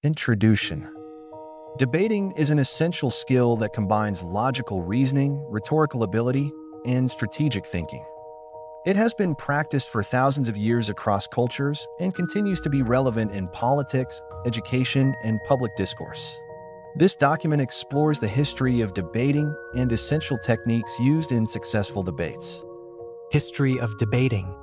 Introduction. Debating is an essential skill that combines logical reasoning, rhetorical ability, and strategic thinking. It has been practiced for thousands of years across cultures and continues to be relevant in politics, education, and public discourse. This document explores the history of debating and essential techniques used in successful debates. History of debating.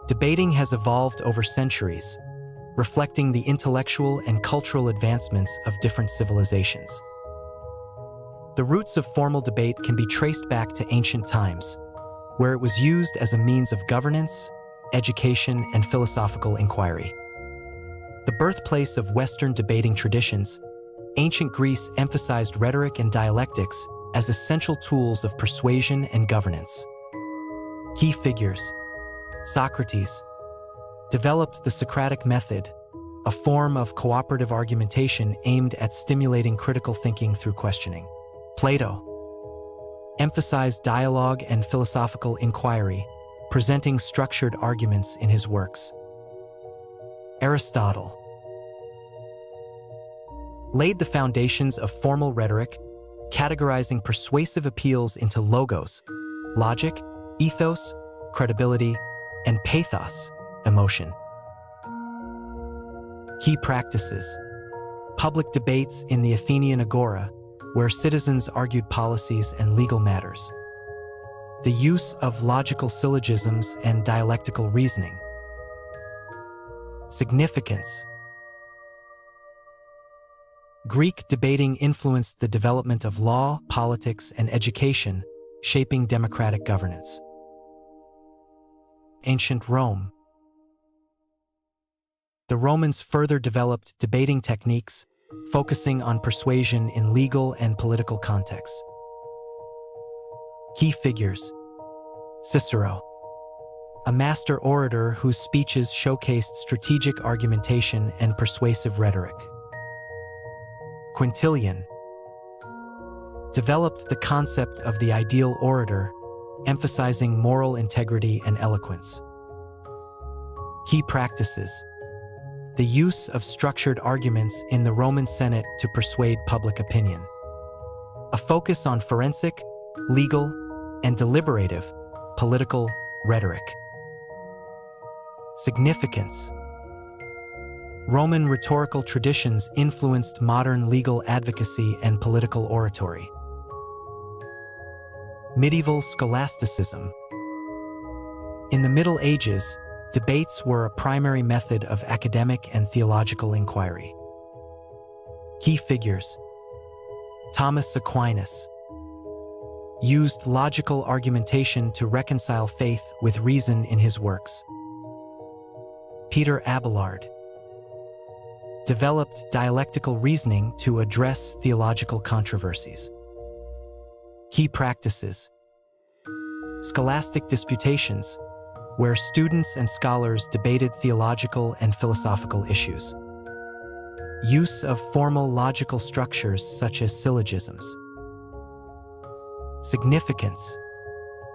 Debating has evolved over centuries, reflecting the intellectual and cultural advancements of different civilizations. The roots of formal debate can be traced back to ancient times, where it was used as a means of governance, education, and philosophical inquiry. The birthplace of Western debating traditions, ancient Greece emphasized rhetoric and dialectics as essential tools of persuasion and governance. Key figures: Socrates developed the Socratic method, a form of cooperative argumentation aimed at stimulating critical thinking through questioning. Plato emphasized dialogue and philosophical inquiry, presenting structured arguments in his works. Aristotle laid the foundations of formal rhetoric, categorizing persuasive appeals into logos, logic, ethos, credibility, and pathos, emotion. Key practices: public debates in the Athenian Agora, where citizens argued policies and legal matters. The use of logical syllogisms and dialectical reasoning. Significance: Greek debating influenced the development of law, politics, and education, shaping democratic governance. Ancient Rome. The Romans further developed debating techniques, focusing on persuasion in legal and political contexts. Key figures: Cicero, a master orator whose speeches showcased strategic argumentation and persuasive rhetoric. Quintilian developed the concept of the ideal orator, emphasizing moral integrity and eloquence. Key practices: the use of structured arguments in the Roman Senate to persuade public opinion. A focus on forensic, legal, and deliberative political rhetoric. Significance: Roman rhetorical traditions influenced modern legal advocacy and political oratory. Medieval scholasticism. In the Middle Ages, debates were a primary method of academic and theological inquiry. Key figures: Thomas Aquinas used logical argumentation to reconcile faith with reason in his works. Peter Abelard developed dialectical reasoning to address theological controversies. Key practices: scholastic disputations, where students and scholars debated theological and philosophical issues. Use of formal logical structures such as syllogisms. Significance: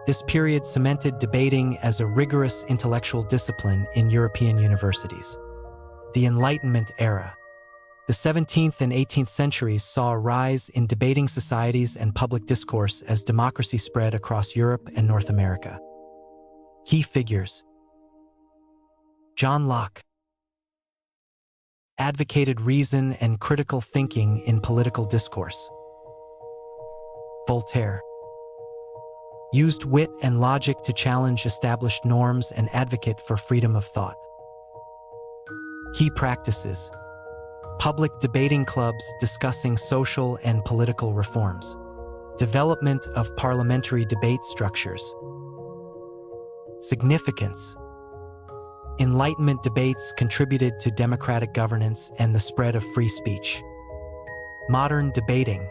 this period cemented debating as a rigorous intellectual discipline in European universities. The Enlightenment Era. The 17th and 18th centuries saw a rise in debating societies and public discourse as democracy spread across Europe and North America. Key figures: John Locke advocated reason and critical thinking in political discourse. Voltaire used wit and logic to challenge established norms and advocate for freedom of thought. Key practices: public debating clubs discussing social and political reforms. Development of parliamentary debate structures. Significance: Enlightenment debates contributed to democratic governance and the spread of free speech. Modern debating.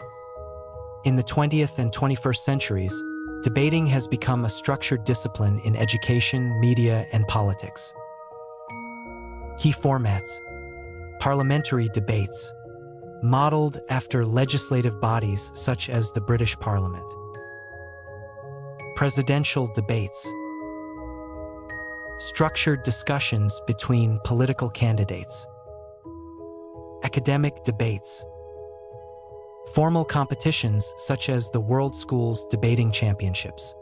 In the 20th and 21st centuries, debating has become a structured discipline in education, media, and politics. Key formats: parliamentary debates, modeled after legislative bodies such as the British Parliament. Presidential debates, structured discussions between political candidates. Academic debates. Formal competitions such as the World Schools Debating Championships.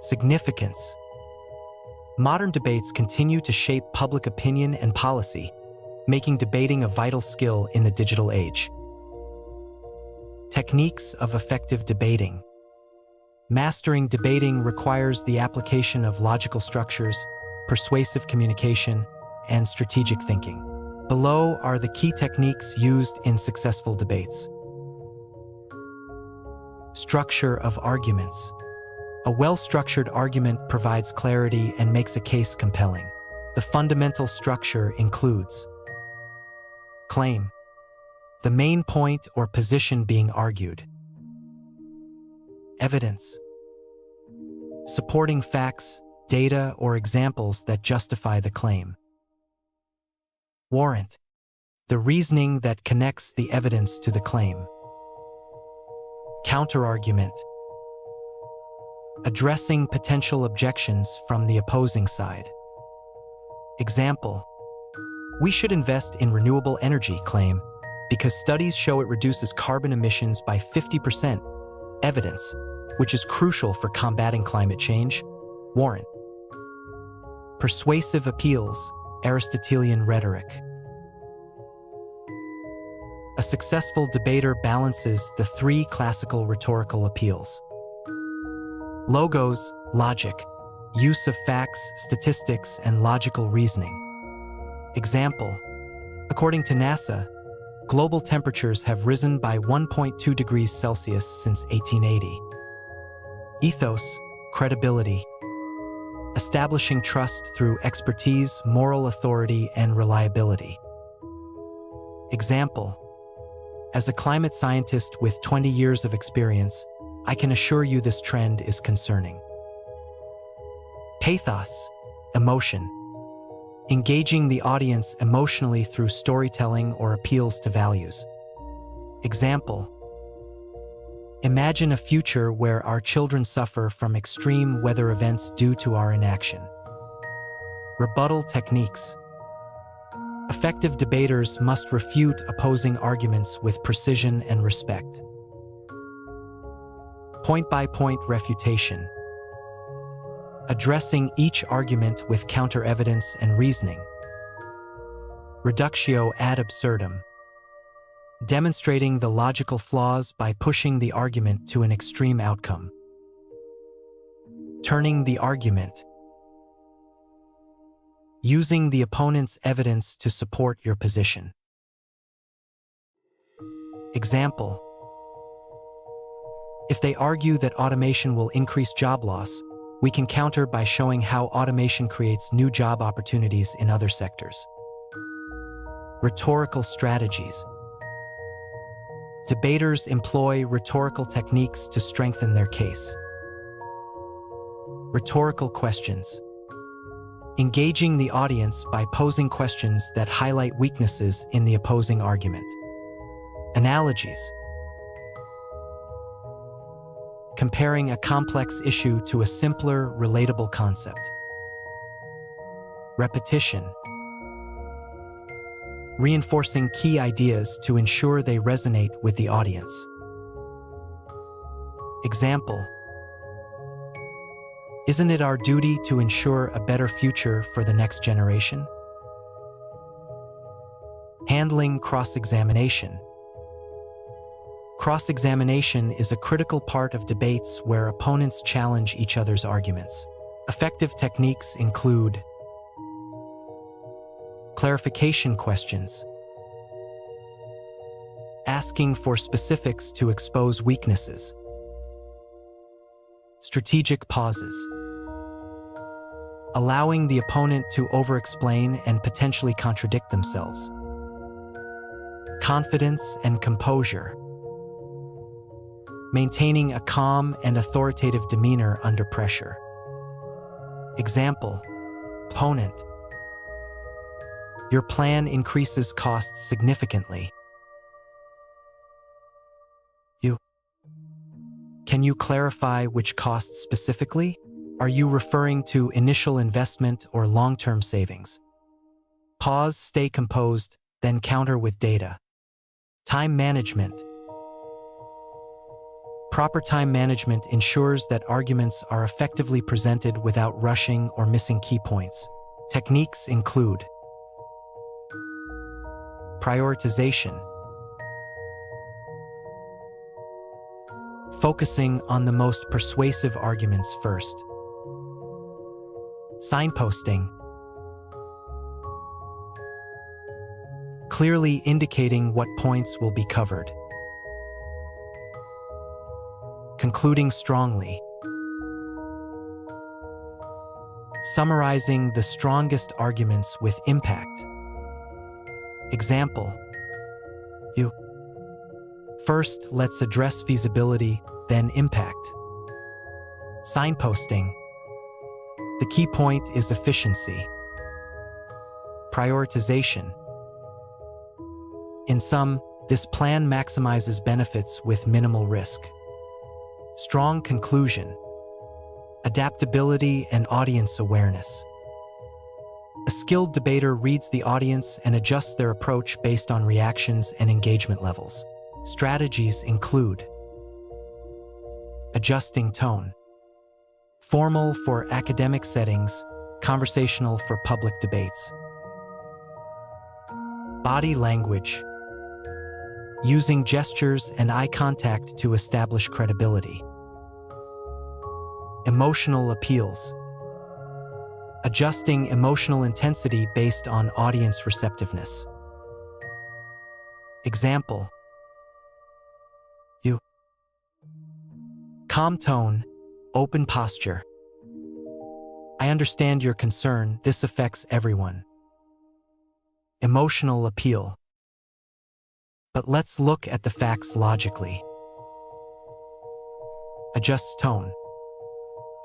Significance. Modern debates continue to shape public opinion and policy, making debating a vital skill in the digital age. Techniques of effective debating. Mastering debating requires the application of logical structures, persuasive communication, and strategic thinking. Below are the key techniques used in successful debates. Structure of arguments. A well-structured argument provides clarity and makes a case compelling. The fundamental structure includes claim, the main point or position being argued. Evidence, supporting facts, data, or examples that justify the claim. Warrant, the reasoning that connects the evidence to the claim. Counterargument, addressing potential objections from the opposing side. Example, we should invest in renewable energy claim because studies show it reduces carbon emissions by 50%. Evidence, which is crucial for combating climate change. Warrant. Persuasive appeals, Aristotelian rhetoric. A successful debater balances the three classical rhetorical appeals. Logos, logic, use of facts, statistics, and logical reasoning. Example, according to NASA, global temperatures have risen by 1.2 degrees Celsius since 1880. Ethos, credibility, establishing trust through expertise, moral authority, and reliability. Example, as a climate scientist with 20 years of experience, I can assure you this trend is concerning. Pathos, emotion, engaging the audience emotionally through storytelling or appeals to values. Example, imagine a future where our children suffer from extreme weather events due to our inaction. Rebuttal techniques. Effective debaters must refute opposing arguments with precision and respect. Point-by-point refutation. Addressing each argument with counter-evidence and reasoning. Reductio ad absurdum. Demonstrating the logical flaws by pushing the argument to an extreme outcome. Turning the argument. Using the opponent's evidence to support your position. Example, if they argue that automation will increase job loss, we can counter by showing how automation creates new job opportunities in other sectors. Rhetorical strategies. Debaters employ rhetorical techniques to strengthen their case. Rhetorical questions. Engaging the audience by posing questions that highlight weaknesses in the opposing argument. Analogies. Comparing a complex issue to a simpler, relatable concept. Repetition. Reinforcing key ideas to ensure they resonate with the audience. Example, isn't it our duty to ensure a better future for the next generation? Handling cross-examination. Cross-examination is a critical part of debates where opponents challenge each other's arguments. Effective techniques include clarification questions, asking for specifics to expose weaknesses, strategic pauses, allowing the opponent to over-explain and potentially contradict themselves, confidence and composure, maintaining a calm and authoritative demeanor under pressure. Example, opponent, your plan increases costs significantly. Can you clarify which costs specifically? Are you referring to initial investment or long-term savings? Pause, stay composed, then counter with data. Time management. Proper time management ensures that arguments are effectively presented without rushing or missing key points. Techniques include prioritization, focusing on the most persuasive arguments first. Signposting, clearly indicating what points will be covered. Concluding strongly, summarizing the strongest arguments with impact. Example: First, let's address feasibility, then impact. Signposting. The key point is efficiency. Prioritization. In sum, this plan maximizes benefits with minimal risk. Strong conclusion. Adaptability and audience awareness. A skilled debater reads the audience and adjusts their approach based on reactions and engagement levels. Strategies include adjusting tone. Formal for academic settings, conversational for public debates. Body language. Using gestures and eye contact to establish credibility. Emotional appeals. Adjusting emotional intensity based on audience receptiveness. Example: calm tone, open posture. I understand your concern, this affects everyone. Emotional appeal. But let's look at the facts logically. Adjusts tone.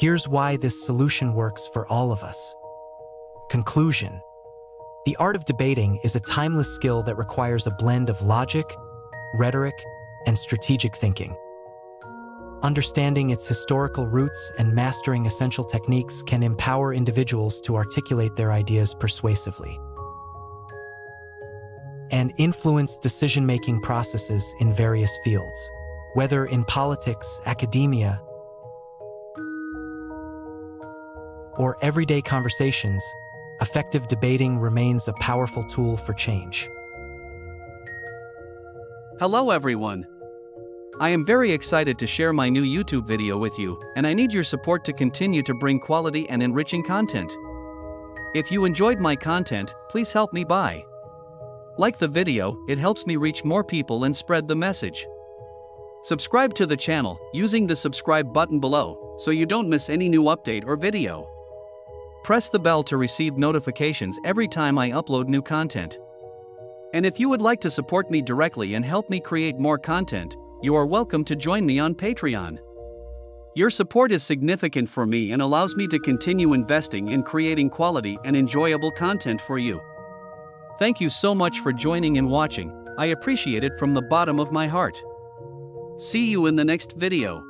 Here's why this solution works for all of us. Conclusion. The art of debating is a timeless skill that requires a blend of logic, rhetoric, and strategic thinking. Understanding its historical roots and mastering essential techniques can empower individuals to articulate their ideas persuasively and influence decision-making processes in various fields. Whether in politics, academia, or everyday conversations, effective debating remains a powerful tool for change. Hello everyone! I am very excited to share my new YouTube video with you, and I need your support to continue to bring quality and enriching content. If you enjoyed my content, please help me by like the video, it helps me reach more people and spread the message. Subscribe to the channel using the subscribe button below so you don't miss any new update or video. Press the bell to receive notifications every time I upload new content. And if you would like to support me directly and help me create more content, you are welcome to join me on Patreon. Your support is significant for me and allows me to continue investing in creating quality and enjoyable content for you. Thank you so much for joining and watching, I appreciate it from the bottom of my heart. See you in the next video.